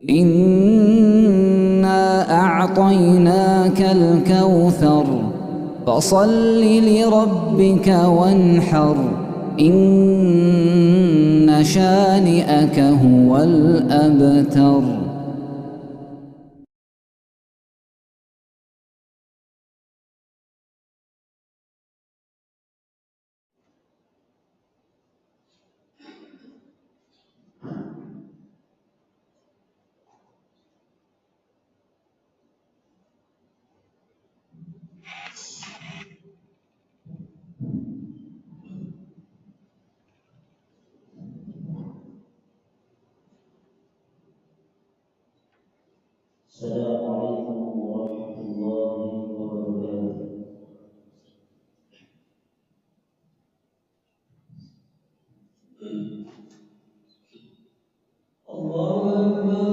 إنا أعطيناك الكوثر فصل لربك وانحر إن شانئك هو الأبتر. السلام عليكم ورحمة الله وبركاته. الله أكبر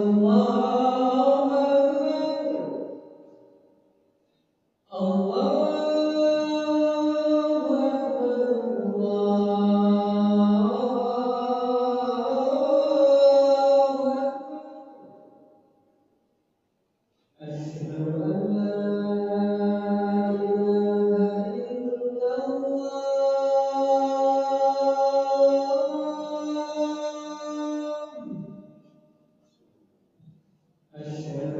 الله أكبر الله أشهد أن لا إله إلا الله أشهد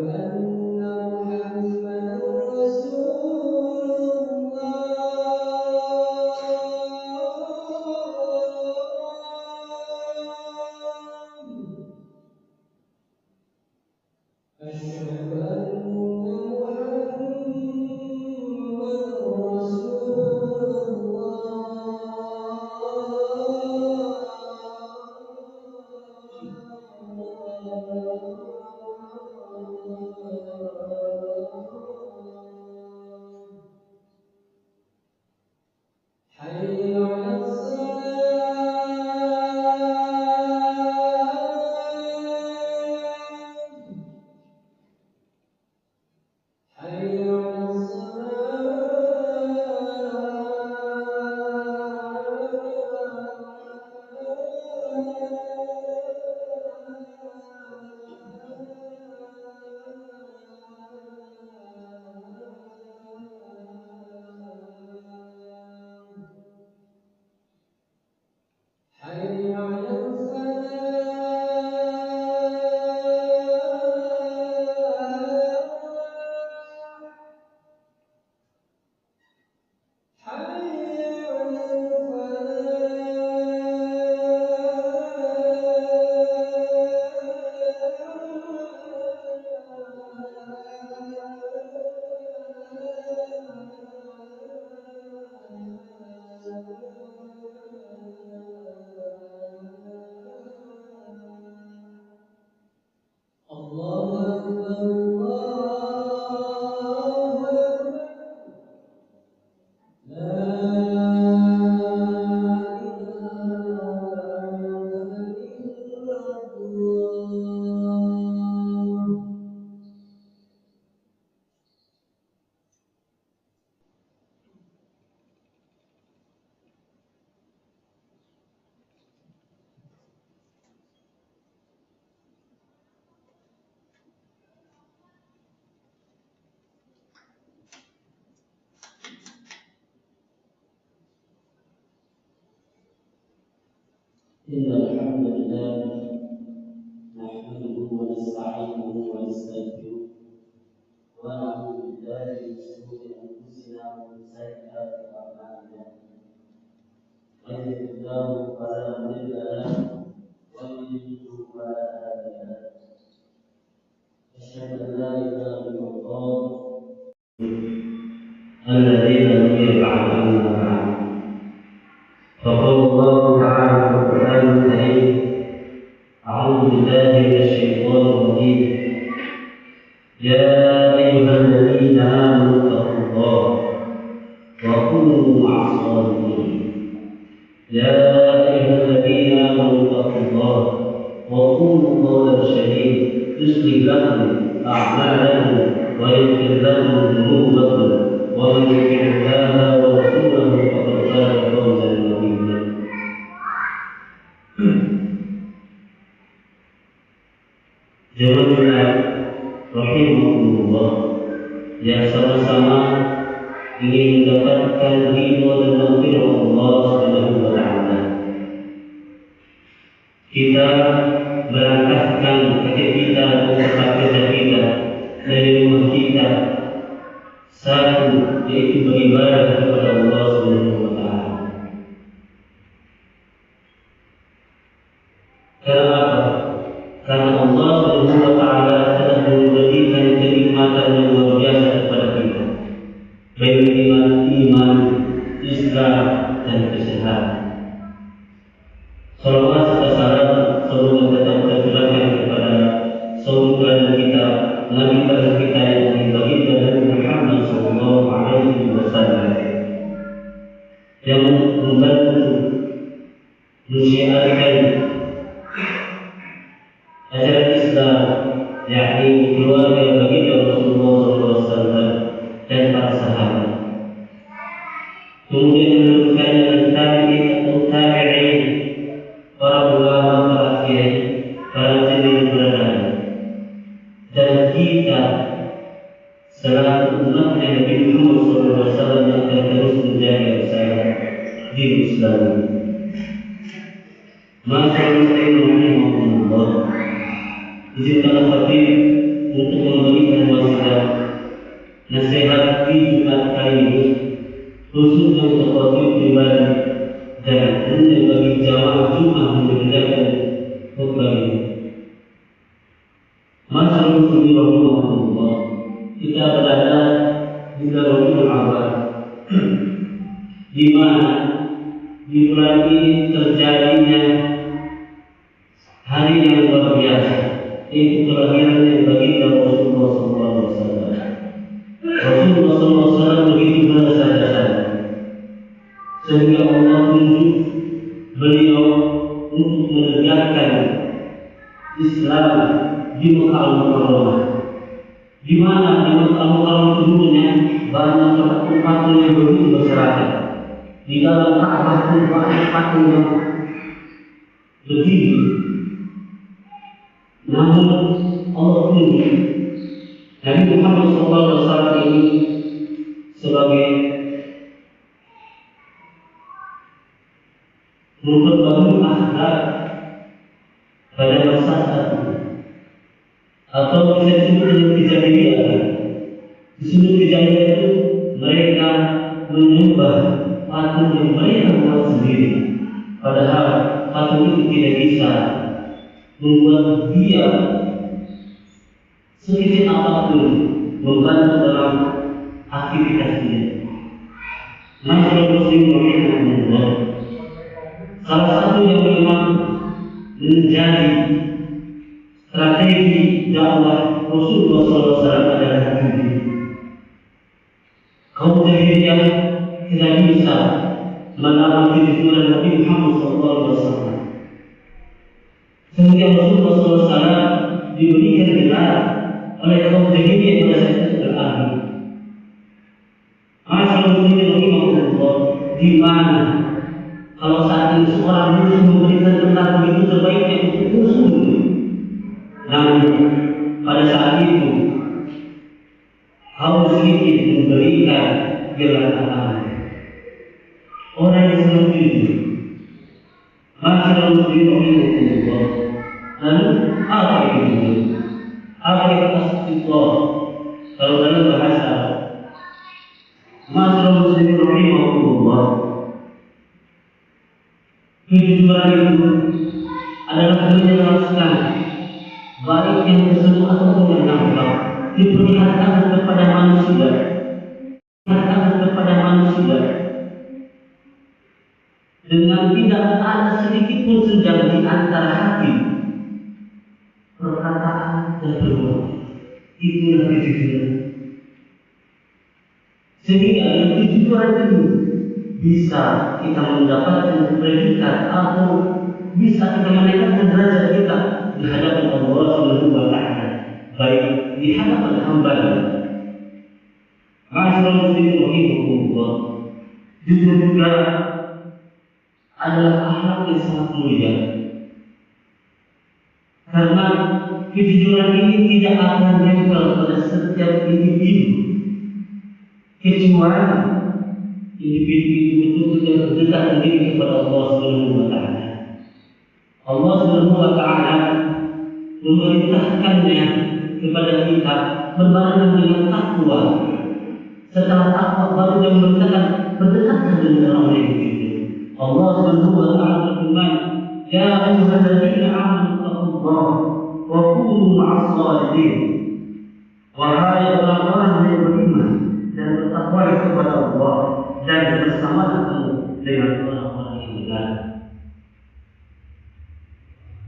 أن محمدا رسول الله أشهد أن محمدا رسول الله. حي على الصلاة حي على حي على الفلاح حي على الله أكبر الله أكبر لا إله إلا الله. إن الحمد لله نحمده ونستعينه ونستغفره ونعوذ بالله من شرور أنفسنا ومن سيئات أعمالنا. من يهده الله فلا مضل له ومن يضلل فلا هادي له. أشهد أن لا إله إلا الله الذين لم يفعلوا ما فعلوا. فقال الله تعالى في القرآن الكريم: أعوذ بالله من الشيطان الرجيم. يا أيها الذين آمنوا اتقوا الله وكونوا مع الصادقين. يا أيها الذين آمنوا اتقوا الله وقولوا قولا سديدا يصلح لكم أعمالكم ويغفر لكم ذنوبكم ومن يطع الله ورسوله فقد فاز فوزا عظيما. Jemaah rahimahullah yang sama-sama ingin mendapatkan ridho dan maghfirah Allah Subhanahu wa taala. Kita berangkatkan kaki kita dan tempat kerja kita dari rumah kita, satu yaitu beribadah kepada Allah Subhanahu wa taala. Karena apa? Karena Allah Subhanahu wa taala telah memberikan kenikmatan yang luar biasa kepada kita, baik nikmat iman, Islam dan kesehatan. Salawat serta salam semoga tetap tercurahkan kepada saudara kita, Nabi kita yang baginda Nabi Muhammad sallallahu alaihi wasallam yang membantu menyiarkan ajaran Islam, yakni keluarga baginda Rasulullah sallallahu alaihi wasallam dan para sahabat. Kemudian menurunkannya tabi'in atau tabi'in, para ulama, para kiai, para jemaah berada, dan kita selaku umatnya Nabi Muhammad SAW yang akan terus menjaga saya di Islam. Masyaallah, izinkanlah Fatih untuk memberikan wasiat nasihat di Jumat kali ini, khususnya untuk Fatih pribadi dan tentunya bagi jamaah Jumat mendengarkan khutbah ini. Masyaallah, kita berada di Rabiul Awal, di mana di bulan ini terjadinya hari yang luar biasa, yaitu kelahiran baginda Rasulullah SAW. Rasulullah SAW begitu berjasa sehingga Allah tunjuk beliau untuk menegakkan Islam di Mekah Al-Mukarramah, di mana di Mekah Al-Mukarramah dulunya banyak patung yang begitu berserakan. Di dalam Ka'bah pun banyak patung yang berdiri. Namun Allah tunjuk Nabi Muhammad SAW ini sebagai memperbarui akhlak pada masa saat itu, atau bisa disebut dengan kejadian. Disebut kejadian itu mereka menyembah patung yang mereka buat sendiri, padahal patung itu tidak bisa membuat dia sedikit apapun membantu dalam aktivitas dia. Masyaallah muslimin, salah satu yang memang menjadi strategi dakwah Rasulullah SAW adalah ini. Kaum jahiliyah tidak bisa melawan tuntunan Nabi Muhammad SAW, sehingga Rasulullah SAW diberikan gelar oleh kaum jahiliyah pada saat itu berakhir. Masyaallah muslimin, di mana kalau saat ini seorang musuh memberikan tentang begitu terbaiknya untuk musuh, namun pada saat itu kaum sedikit memberikan gelar amanah. Orang yang seperti itu, masyaallah muslimin, lalu apa itu? Apa itu istiqlal? Kalau dalam bahasa masyaallah muslimin rahimahullah, kejujuran itu adalah menjelaskan baik yang tersebut ataupun yang nampak diperlihatkan kepada manusia, dengan tidak ada sedikit pun senjang di antara hati, perkataan dan perbuatan. Itulah kejujuran. Sehingga kejujuran itu bisa kita mendapatkan predikat atau bisa kita menaikkan derajat kita di hadapan Allah Subhanahu wa taala, baik di hadapan hamba-Nya. Ma'asyiral muslimin rahimahumullah, juga adalah akhlak yang sangat mulia. Karena kejujuran ini tidak akan nempel pada setiap individu, kecuali individu itu betul-betul berdekatan diri kepada Allah Subhanahu wa taala. Allah Subhanahu wa taala memerintahkannya kepada kita berbarengan dengan takwa. Setelah takwa baru dia memerintahkan berdekatan dengan orang yang begitu. Allah Subhanahu wa taala berfirman, "Ya ayyuhalladzina amanu taqullaha wa kunu ma'as shalihin." Wahai orang-orang yang beriman dan bertakwa kepada Allah, dan bersamalah kamu dengan orang-orang yang benar.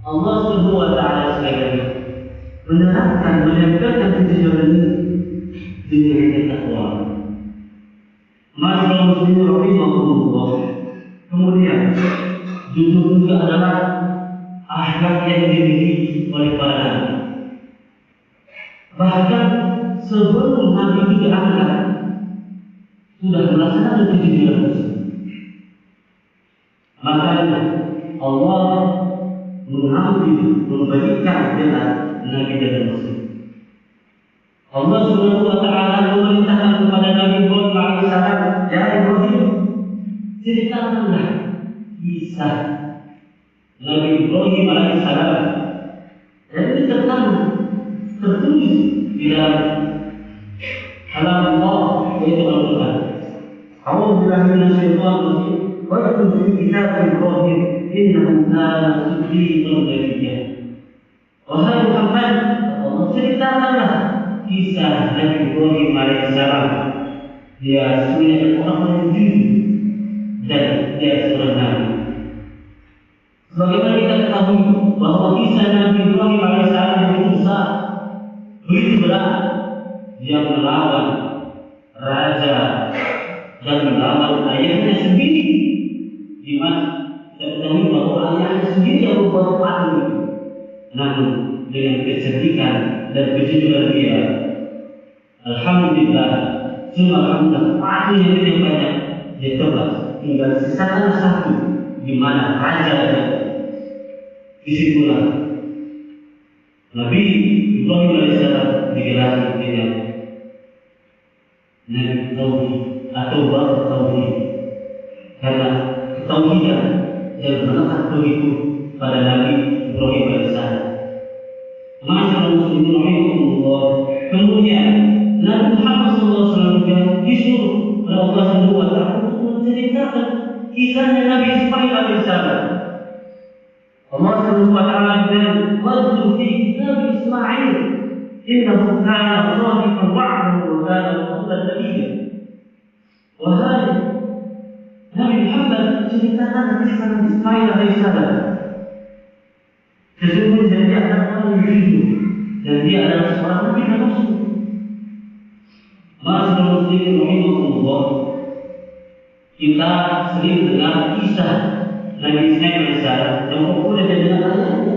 Allah Subhanahu wa taala sekali menerapkan, menempelkan kejujuran ini dengan takwa. Ma'asyiral muslimin rahimahumullah. Kemudian jujur juga adalah akhlak yang dimiliki oleh para nabi. Bahkan sebelum nabi itu diangkat sudah melaksanakan kejujuran tersebut. Makanya Allah mengambil, memberikan jalan Nabi dan Rasul. Allah Subhanahu wa taala memerintahkan kepada Nabi Ibrahim alaihissalam, "Ya Ibrahim, ceritakanlah kisah Nabi Ibrahim alaihissalam." Dan ini tertulis di dalam kalam Allah, yaitu Al-Quran. A'udzu billahi minasyaitonir rajim. Wa yaqulu fi kitab Ibrahim innahu kana siddiqan nabiyya. Wahai Muhammad, Allah ceritakanlah kisah Nabi Ibrahim alaihissalam. Dia sebenarnya orang yang jujur dan dia seorang nabi. Sebagaimana kita ketahui bahwa kisah Nabi Ibrahim alaihissalam itu besar, begitu berat. Dia melawan raja dan melawan ayahnya sendiri. Di mana kita ketahui bahwa ayahnya sendiri yang membuat patung itu. Namun dengan kecerdikan dan kejujuran dia, alhamdulillah, semua patung yang lebih banyak dia tebas. Tinggal sisakan satu di mana raja ada. Disitulah Nabi Ibrahim alaihissalam digelarkan dengan Nabi Tauhid atau Bapak Tauhid, karena ketauhidan yang melekat begitu pada Nabi Ibrahim alaihissalam. Ma'asyiral muslimin rahimahumullah. Kemudian Nabi Muhammad SAW juga disuruh oleh Allah Subhanahu wa taala untuk menceritakan kisahnya Nabi Ismail alaihissalam. Allah Subhanahu wa taala berfirman, "Wadhkur fi kitab Ismail innahu kana shadiqal wa'di wa kana rasulan nabiyya." Wahai Nabi Muhammad, ceritakan kisah Nabi Ismail alaihissalam. Sesungguhnya dia adalah orang yang jujur dan dia adalah seorang nabi dan rasul. Ma'asyiral muslimin rahimahumullah. Kita sering dengar kisah Nabi Ismail alaihissalam yang populer dengan ayahnya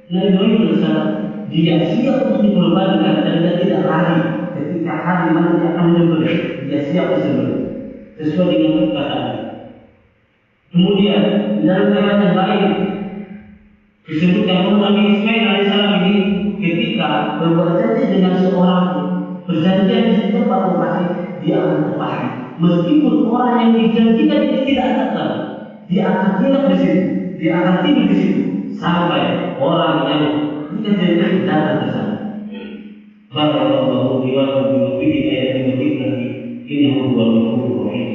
Nabi Ibrahim alaihissalam. Dia siap untuk dikorbankan dan dia tidak lari ketika hari mana dia akan menyembelih. Dia siap disembelih sesuai dengan perkataan. Kemudian dalam ayat yang lain disebutkan bahwa Nabi Ismail alaihissalam ini ketika berbuat janji dengan seorang, perjanjian di tempat lokasi, dia akan terpahami. Meskipun orang yang dijanjikan itu tidak datang, dia akan hidup di situ, dia akan tidur di situ sampai orang yang dijanjikan datang ke sana. Barakallahu fi wa lakum fi ayatin bayyinatin innahu huwal ghafurur rahim.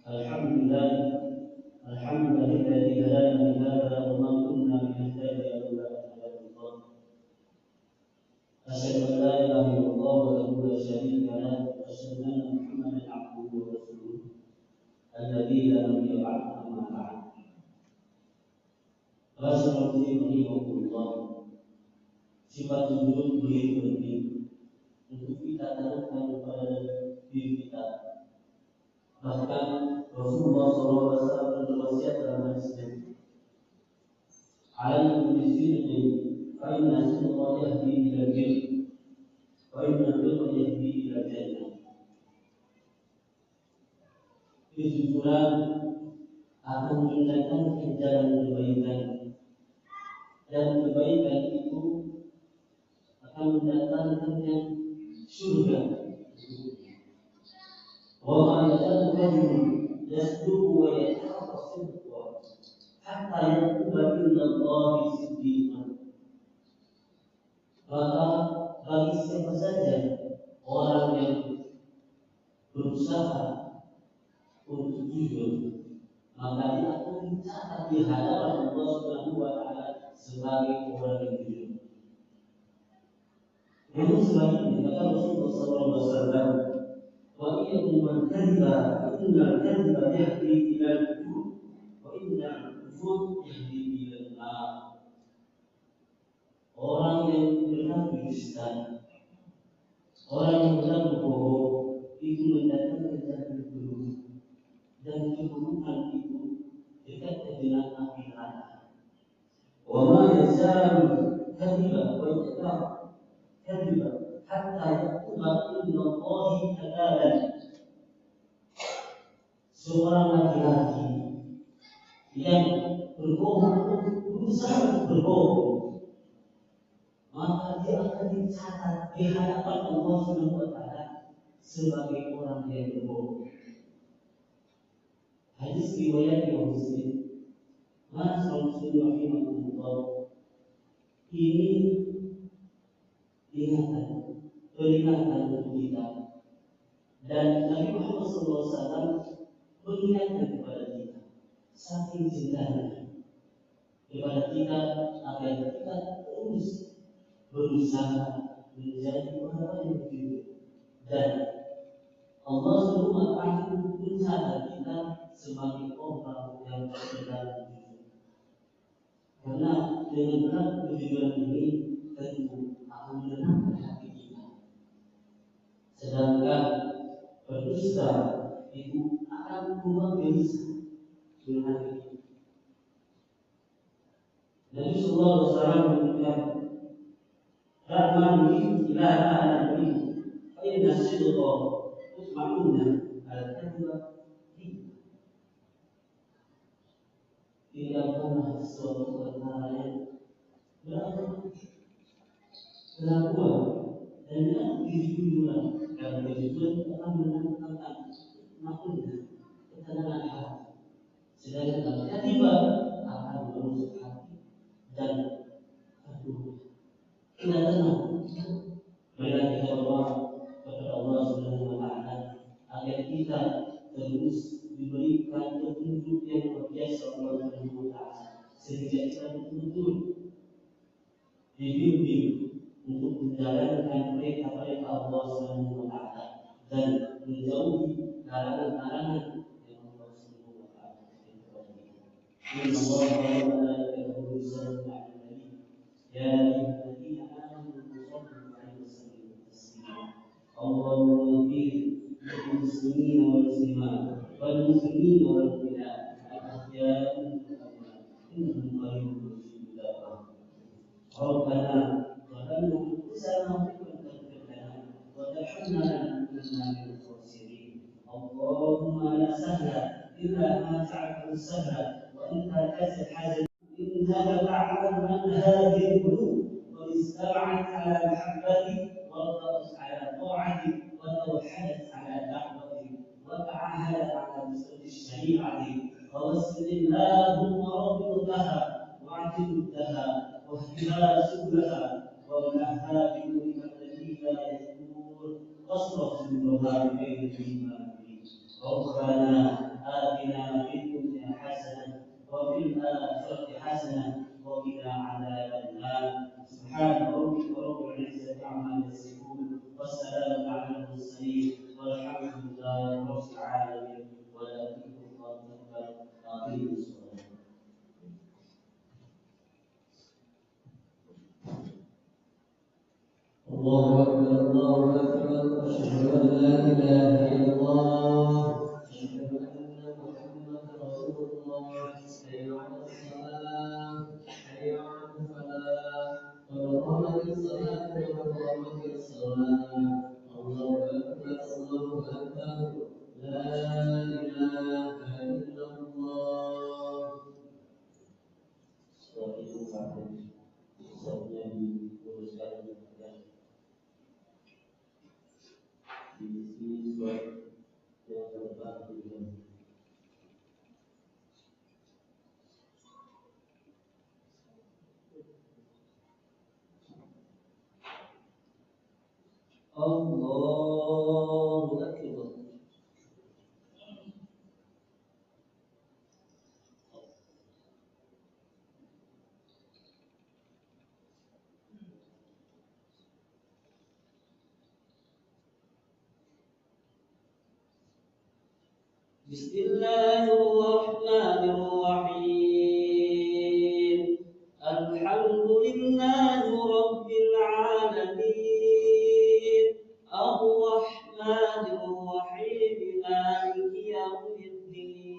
Alhamdulillah alladzi hadana li hadza wa ma kunna linahtadiya lawla an hadana Allah. Asyhadu an la ilaha illallah wa la sharika lahu wa asyhadu الذين لم يبعث أما بعد. Rasulullah sifat sujud begitu penting untuk kita tanamkan pada diri kita. Bahkan Rasulullah SAW berwasiat dalam hadisnya, "Alaikum bisidqi, fa inna sidqa yahdi ila al-birr, wa inna al-birra yahdi ila al-jannah." Kejujuran akan mendatangkan jalan kebaikan, dan kebaikan itu akan mendatangkannya surga. Wa ma yazalu rajulun yasduqu wa yataharra sidqa hatta yaquba inda Allahi siddiqan. Maka bagi siapa saja orang yang berusaha untuk jujur, maka dia akan dicatat di hadapan Allah Subhanahu wa Ta'ala sebagai orang yang jujur. Namun sebaliknya kata Rasulullah SAW, "Wa iyyakum wal kadhiba, fa innal kadhiba yahdi ila al-fujur, wa innal fujur yahdi ila an-nar." Orang yang berlaku dusta, orang yang berlaku bohong, itu mendatangkan jalan keburukan, dan keburukan itu dekat dengan api neraka. Wa ma yazalu kadhiba wa yataharra kadhiba hatta yaquba inna Allahi kadaban. Seorang laki-laki yang berbohong, berusaha berbohong, maka dia akan dicatat di hadapan Allah Subhanahu wa Ta'ala sebagai orang yang berbohong. Hadis riwayat Imam Muslim. Mas Rasulullah rahimahullah, ini peringatan untuk kita, dan Nabi Muhammad SAW mengingatkan kepada kita saking cintanya kepada kita agar kita terus berusaha menjadi orang yang jujur, dan Allah Subhanahu wa Ta'ala mencatat kita sebagai orang yang berlaku jujur. Karena dengan berlaku kejujuran ini tentu akan menenangkan hati kita. Sedangkan berdusta itu akan membuat gelisah dengan hati kita. Nabi Sallallahu Alaihi Wasallam menyebutkan, "Rahman ila al-nabi, fa inna sidqa tutma'inna al-kadhiba." Tidak pernah suatu perkara yang beragam kelakuan dan yang kejujuran, dan kejujuran akan mendatangkan makna ketenangan hati. Sedangkan ketiba akan merusak hati dan tidak tenang. Maka kita berdoa kepada Allah Subhanahu wa Ta'ala agar kita terus diberikan petunjuk yang luar biasa oleh Allah Subhanahu wa Ta'ala, sehingga kita betul-betul dibimbing untuk menjalankan perintah-perintah Allah Subhanahu wa Ta'ala dan menjauhi larangan-larangan yang Allah Subhanahu wa Ta'ala berikan. Inna Allah wa malaikatahu yusalluna 'alan nabi, ya ayyuhalladzina amanu sallu 'alaihi wa sallimu taslima. Allahumma ighfir للمسلمين والمسلمات والمسلمين والمؤمنات الأحياء والأموات إنهم قريب مجيب الدعوات. ربنا ظلمنا أنفسنا وإن لم تغفر لنا وترحمنا لنكونن من الخاسرين. اللهم لا سهل إلا ما جعلته سهلا وأنت كسر حاجة، إنك تعلم من هذه القلوب قد استمعت على محبتي وارتأت على طاعتي وتوحدت على دعوتي وتعاهدت على نصرة الشريعة، فوسل اللهم ربطها واعتمدها واهدها سبلها وامنحها بنورك الذي لا يزول واصرف سبلها بغير الايمان. ربنا آتنا في الدنيا حسنة وفي الآخرة حسنة وقنا عذاب النار. سبحان ربك رب العزة عما يصفون والسلام على المرسلين والحمد لله رب العالمين. ولا Allahu Akbar. Bismillahirrahmanirrahim. Alhamdulillahi rabbil alamin. Ar-Rahmanir-Rahim. Maliki yaumiddin.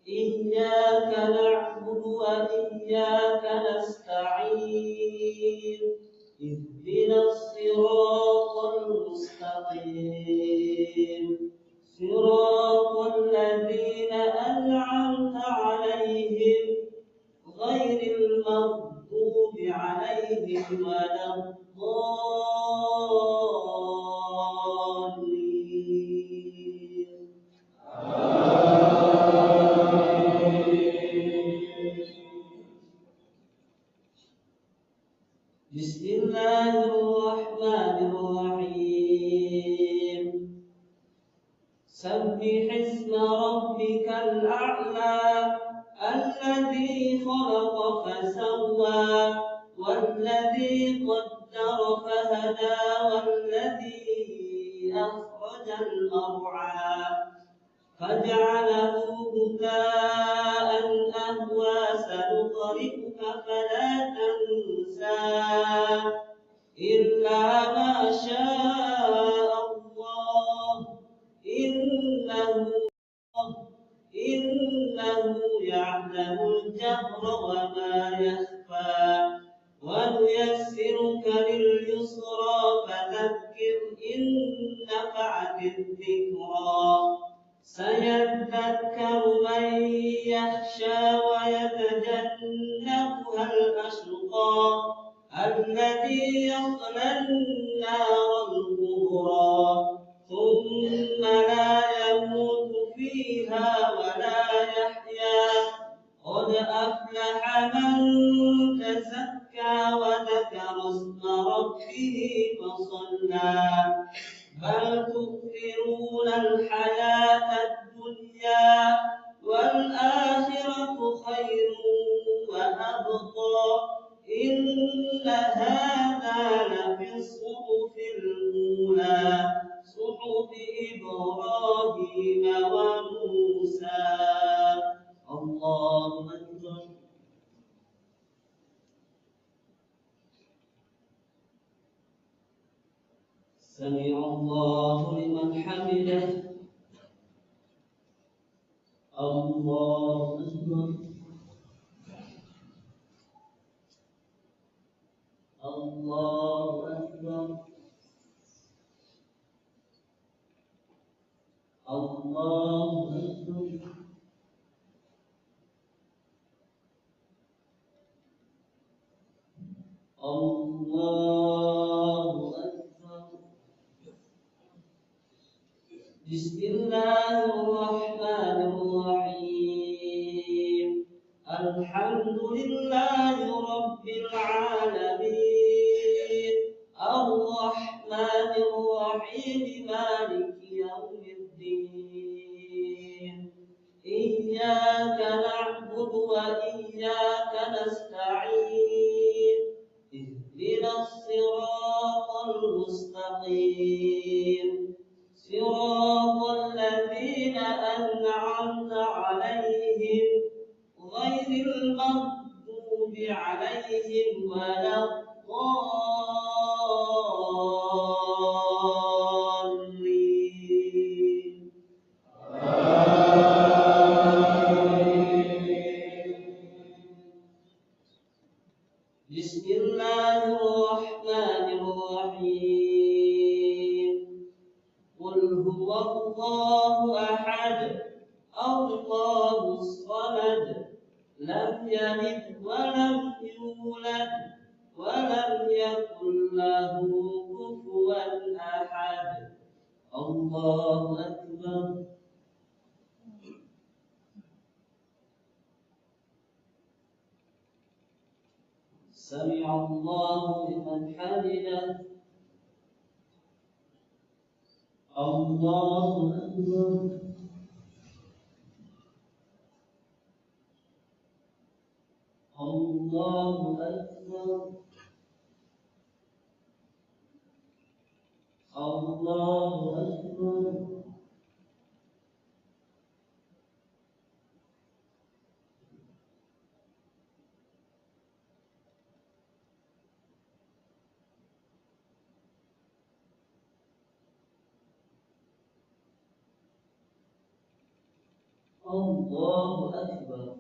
Iyyaka na'budu wa iyyaka nasta'in. Ihdinas siratal mustaqim. صراط الذين أنعمت عليهم غير المغضوب عليهم ولا الضالين. بسم الله الرحمن الرحيم. سبح اسم ربك الأعلى الذي خلق فسوى والذي قدر فهدى والذي أخرج المرعى فجعله غثاء أهوى سنقرئك فلا تنسى إلا ما شاء الله إنه يعلم الجهر وما يخفى ونيسرك لليسرى فذكر إن نفعت الذكرى سيذكر من يخشى ويتجنبها الأشقى الذي يصلى النار الكبرى ثم لا يموت فيها ولا يحيا قد أفلح من تزكى وذكر اسم ربه فصلى بل تؤثرون الحياة الدنيا والآخرة خير وأبقى إن هذا لفي الصحف الأولى صحف إبراهيم وموسى. الله أكبر. سمع الله لمن حمده. الله أكبر. الله أكبر. الله أكبر. الله أكبر. بسم الله الرحمن الرحيم. الحمد لله رب العالمين. الرحمن الرحيم. مالك يوم الدين. إياك نعبد وإياك نستعين. اهدنا الصراط المستقيم. صراط الذين أنعمت عليهم غير المغضوب عليهم ولا الضالين. بسم الله الرحمن الرحيم. قل هو الله أحد الله الصمد لم يلد ولم يولد ولم يكن له كفوا أحد. الله أكبر. سمع الله لمن حمده. الله أكبر. الله أكبر. الله أكبر. الله أكبر.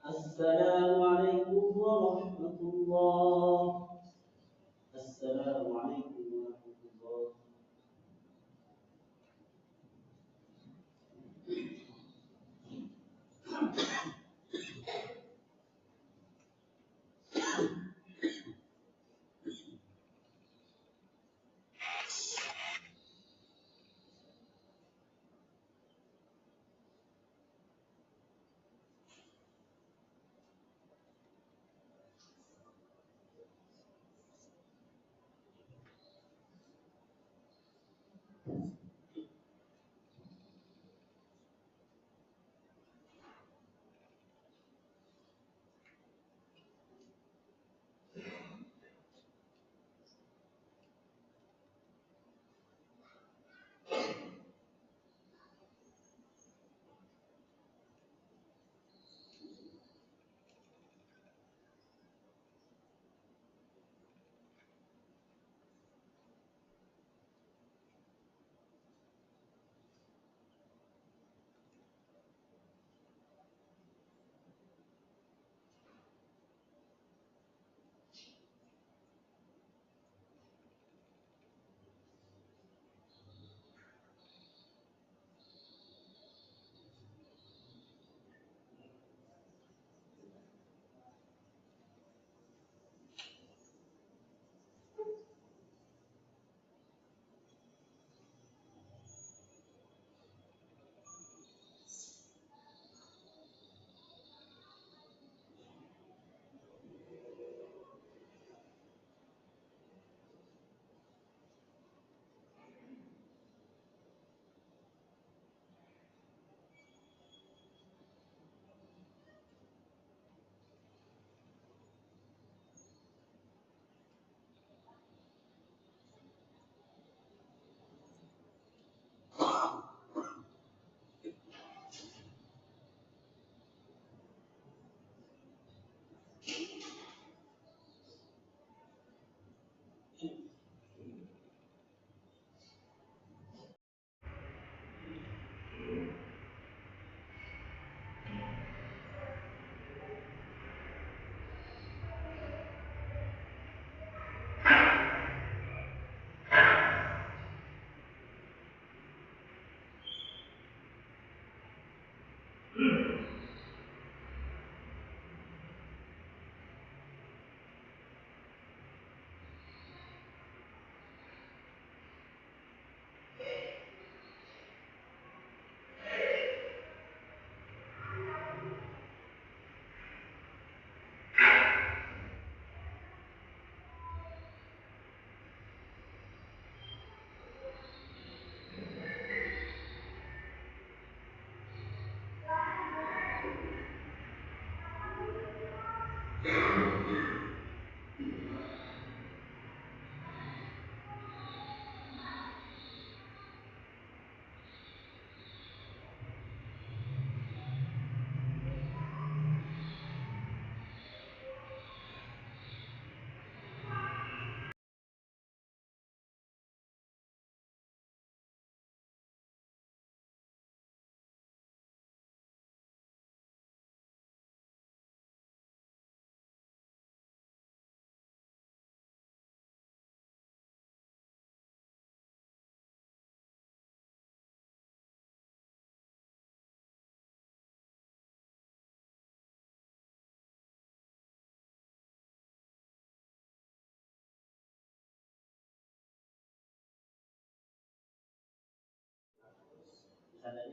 السلام عليكم ورحمة الله. السلام عليكم ورحمة الله.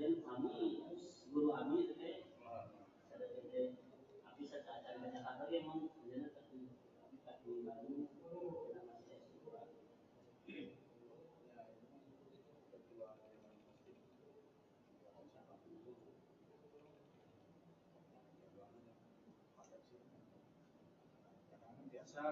dan kami guru kami itu ada jadi tapi saya cari banyak hal lagi emang sebenarnya tapi baru kita masih sekolah. Biasa